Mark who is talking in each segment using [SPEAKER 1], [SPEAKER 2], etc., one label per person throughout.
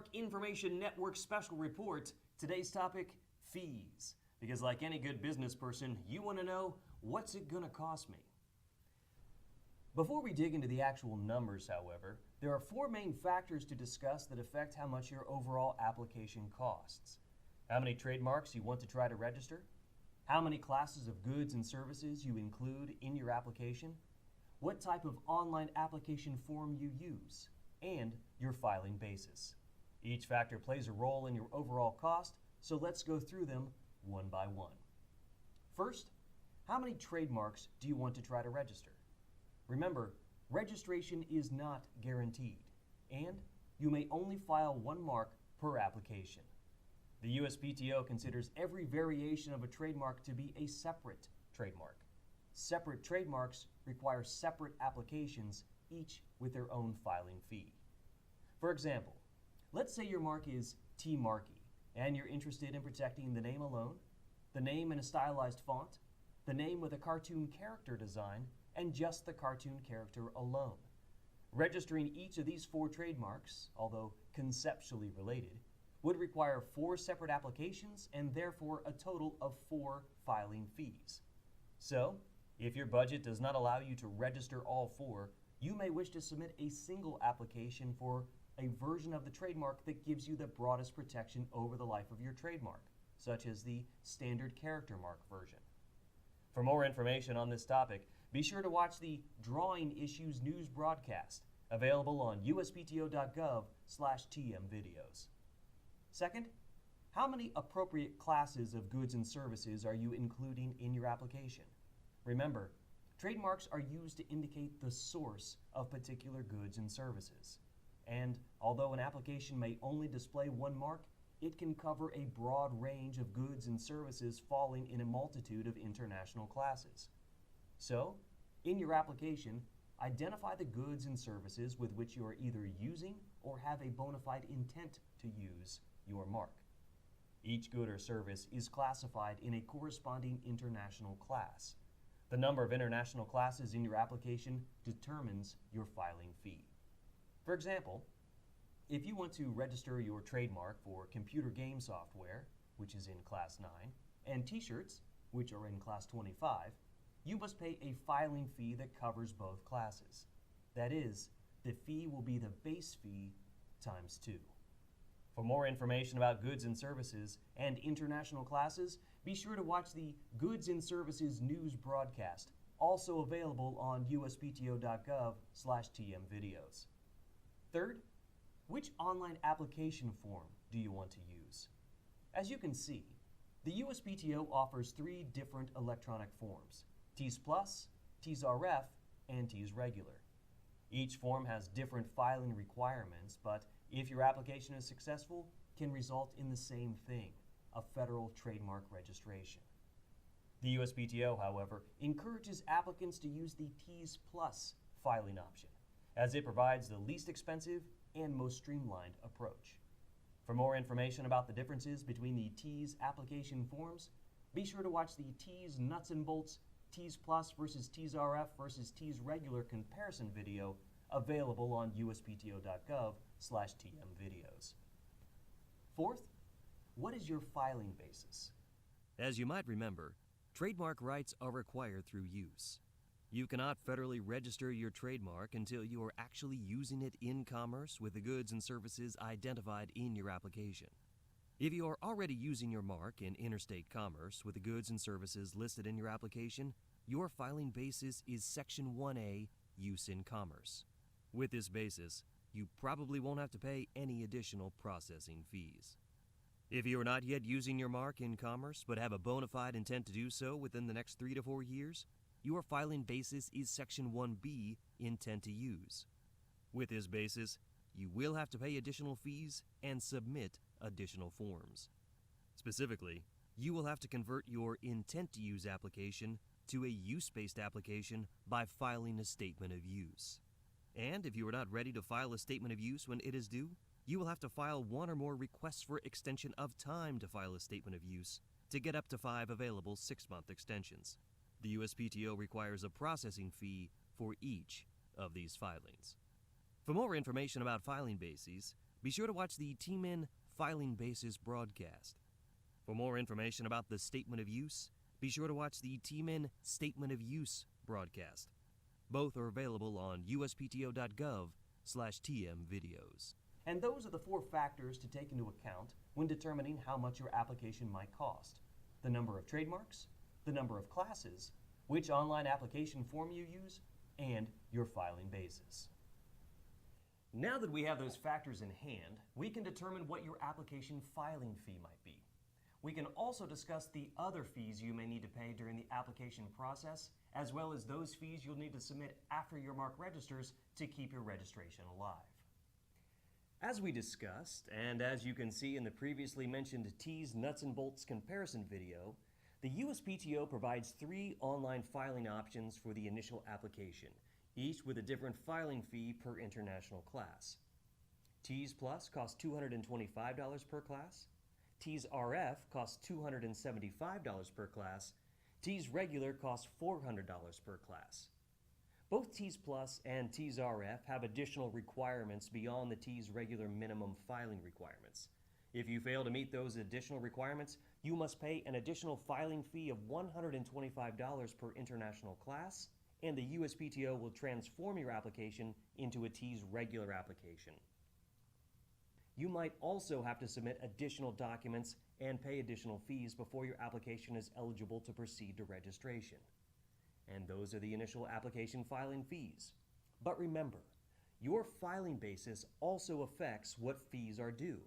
[SPEAKER 1] Trademark Information Network special report. Today's topic, fees. Because like any good business person, you want to know, what's it going to cost me? Before we dig into the actual numbers, however, there are four main factors to discuss that affect how much your overall application costs. How many trademarks you want to try to register, how many classes of goods and services you include in your application, what type of online application form you use, and your filing basis. Each factor plays a role in your overall cost, so let's go through them one by one. First, how many trademarks do you want to try to register? Remember, registration is not guaranteed, and you may only file one mark per application. The USPTO considers every variation of a trademark to be a separate trademark. Separate trademarks require separate applications, each with their own filing fee. For example, let's say your mark is T-Marky, and you're interested in protecting the name alone, the name in a stylized font, the name with a cartoon character design, and just the cartoon character alone. Registering each of these four trademarks, although conceptually related, would require 4 separate applications and therefore a total of 4 filing fees. So, if your budget does not allow you to register all 4, you may wish to submit a single application for a version of the trademark that gives you the broadest protection over the life of your trademark, such as the standard character mark version. For more information on this topic, be sure to watch the Drawing Issues news broadcast, available on uspto.gov/TM videos. Second, how many appropriate classes of goods and services are you including in your application? Remember, trademarks are used to indicate the source of particular goods and services. And although an application may only display one mark, it can cover a broad range of goods and services falling in a multitude of international classes. So, in your application, identify the goods and services with which you are either using or have a bona fide intent to use your mark. Each good or service is classified in a corresponding international class. The number of international classes in your application determines your filing fee. For example, if you want to register your trademark for computer game software, which is in Class 9, and t-shirts, which are in Class 25, you must pay a filing fee that covers both classes. That is, the fee will be the base fee times 2. For more information about goods and services and international classes, be sure to watch the Goods and Services news broadcast, also available on uspto.gov/TM videos. Third, which online application form do you want to use? As you can see, the USPTO offers 3 different electronic forms: TEAS Plus, TEAS RF, and TEAS Regular. Each form has different filing requirements, but if your application is successful, can result in the same thing, a federal trademark registration. The USPTO, however, encourages applicants to use the TEAS Plus filing option, as it provides the least expensive and most streamlined approach. For more information about the differences between the TEAS application forms, be sure to watch the TEAS Nuts and Bolts TEAS Plus versus TEAS RF versus TEAS Regular comparison video available on uspto.gov/TM videos. Fourth, what is your filing basis?
[SPEAKER 2] As you might remember, trademark rights are required through use. You cannot federally register your trademark until you are actually using it in commerce with the goods and services identified in your application. If you are already using your mark in interstate commerce with the goods and services listed in your application, your filing basis is Section 1A, Use in Commerce. With this basis, you probably won't have to pay any additional processing fees. If you are not yet using your mark in commerce but have a bona fide intent to do so within the next 3 to 4 years, your filing basis is Section 1B, Intent to Use. With this basis, you will have to pay additional fees and submit additional forms. Specifically, you will have to convert your Intent to Use application to a use-based application by filing a statement of use. And if you are not ready to file a statement of use when it is due, you will have to file 1 or more requests for extension of time to file a statement of use to get up to 5 available 6-month extensions. The USPTO requires a processing fee for each of these filings. For more information about filing bases, be sure to watch the T-Min Filing Basis broadcast. For more information about the Statement of Use, be sure to watch the T-Min Statement of Use broadcast. Both are available on uspto.gov/TM videos.
[SPEAKER 1] And those are the 4 factors to take into account when determining how much your application might cost: the number of trademarks, the number of classes, which online application form you use, and your filing basis. Now that we have those factors in hand, we can determine what your application filing fee might be. We can also discuss the other fees you may need to pay during the application process, as well as those fees you'll need to submit after your mark registers to keep your registration alive. As we discussed, and as you can see in the previously mentioned T's Nuts and Bolts comparison video, the USPTO provides 3 online filing options for the initial application, each with a different filing fee per international class. T's Plus costs $225 per class, T's RF costs $275 per class, T's Regular costs $400 per class. Both T's Plus and T's RF have additional requirements beyond the T's Regular minimum filing requirements. If you fail to meet those additional requirements, you must pay an additional filing fee of $125 per international class, and the USPTO will transform your application into a T's Regular application. You might also have to submit additional documents and pay additional fees before your application is eligible to proceed to registration. And those are the initial application filing fees. But remember, your filing basis also affects what fees are due.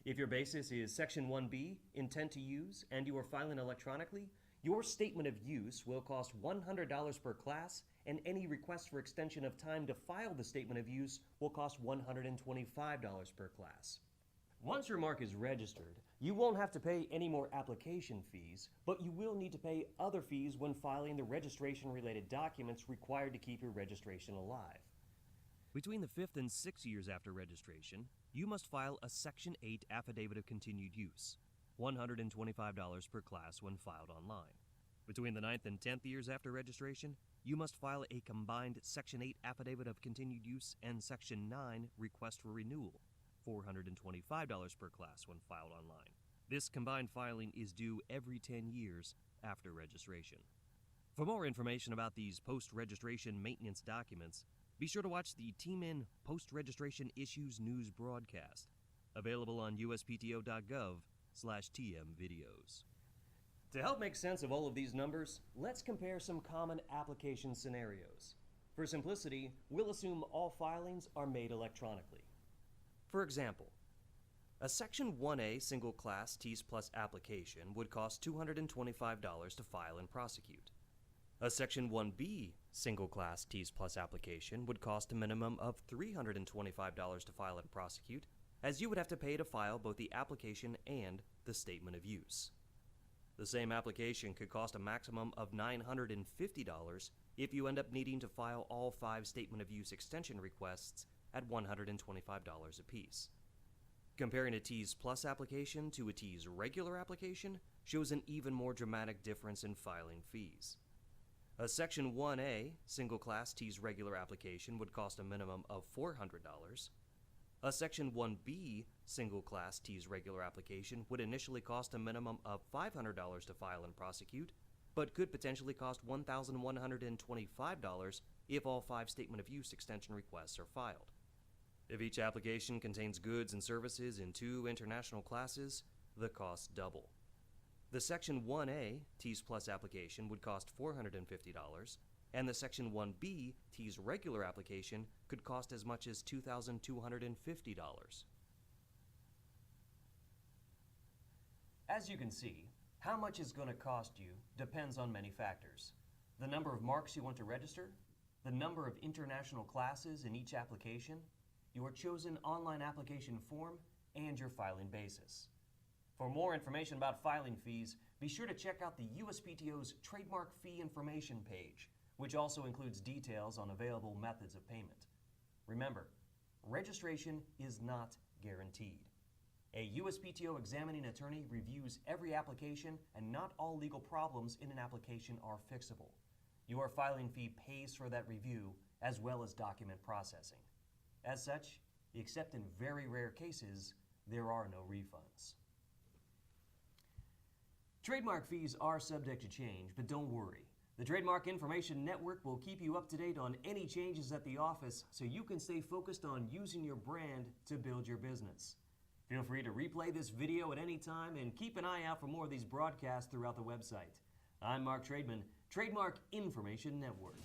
[SPEAKER 1] If your basis is Section 1B, Intent to Use, and you are filing electronically, your statement of use will cost $100 per class, and any request for extension of time to file the statement of use will cost $125 per class. Once your mark is registered, you won't have to pay any more application fees, but you will need to pay other fees when filing the registration-related documents required to keep your registration alive.
[SPEAKER 2] Between the 5th and 6th years after registration, you must file a Section 8 Affidavit of Continued Use, $125 per class when filed online. Between the 9th and 10th years after registration, you must file a combined Section 8 Affidavit of Continued Use and Section 9 Request for Renewal, $425 per class when filed online. This combined filing is due every 10 years after registration. For more information about these post-registration maintenance documents, be sure to watch the T-Min Post-Registration Issues News broadcast, available on uspto.gov/TM videos.
[SPEAKER 1] To help make sense of all of these numbers, let's compare some common application scenarios. For simplicity, we'll assume all filings are made electronically. For example, a Section 1A single class T's Plus application would cost $225 to file and prosecute. A Section 1B single class T's Plus application would cost a minimum of $325 to file and prosecute, as you would have to pay to file both the application and the statement of use. The same application could cost a maximum of $950 if you end up needing to file all 5 statement of use extension requests at $125 apiece. Comparing a T's Plus application to a T's Regular application shows an even more dramatic difference in filing fees. A Section 1A single class T's Regular application would cost a minimum of $400. A Section 1B single class T's Regular application would initially cost a minimum of $500 to file and prosecute, but could potentially cost $1,125 if all 5 statement of use extension requests are filed. If each application contains goods and services in 2 international classes, the costs double. The Section 1A T's Plus application would cost $450, and the Section 1B T's Regular application could cost as much as $2,250. As you can see, how much it's going to cost you depends on many factors. The number of marks you want to register, the number of international classes in each application, your chosen online application form, and your filing basis. For more information about filing fees, be sure to check out the USPTO's Trademark Fee Information page, which also includes details on available methods of payment. Remember, registration is not guaranteed. A USPTO examining attorney reviews every application, and not all legal problems in an application are fixable. Your filing fee pays for that review, as well as document processing. As such, except in very rare cases, there are no refunds. Trademark fees are subject to change, but don't worry. The Trademark Information Network will keep you up to date on any changes at the office so you can stay focused on using your brand to build your business. Feel free to replay this video at any time and keep an eye out for more of these broadcasts throughout the website. I'm Mark Trademan, Trademark Information Network.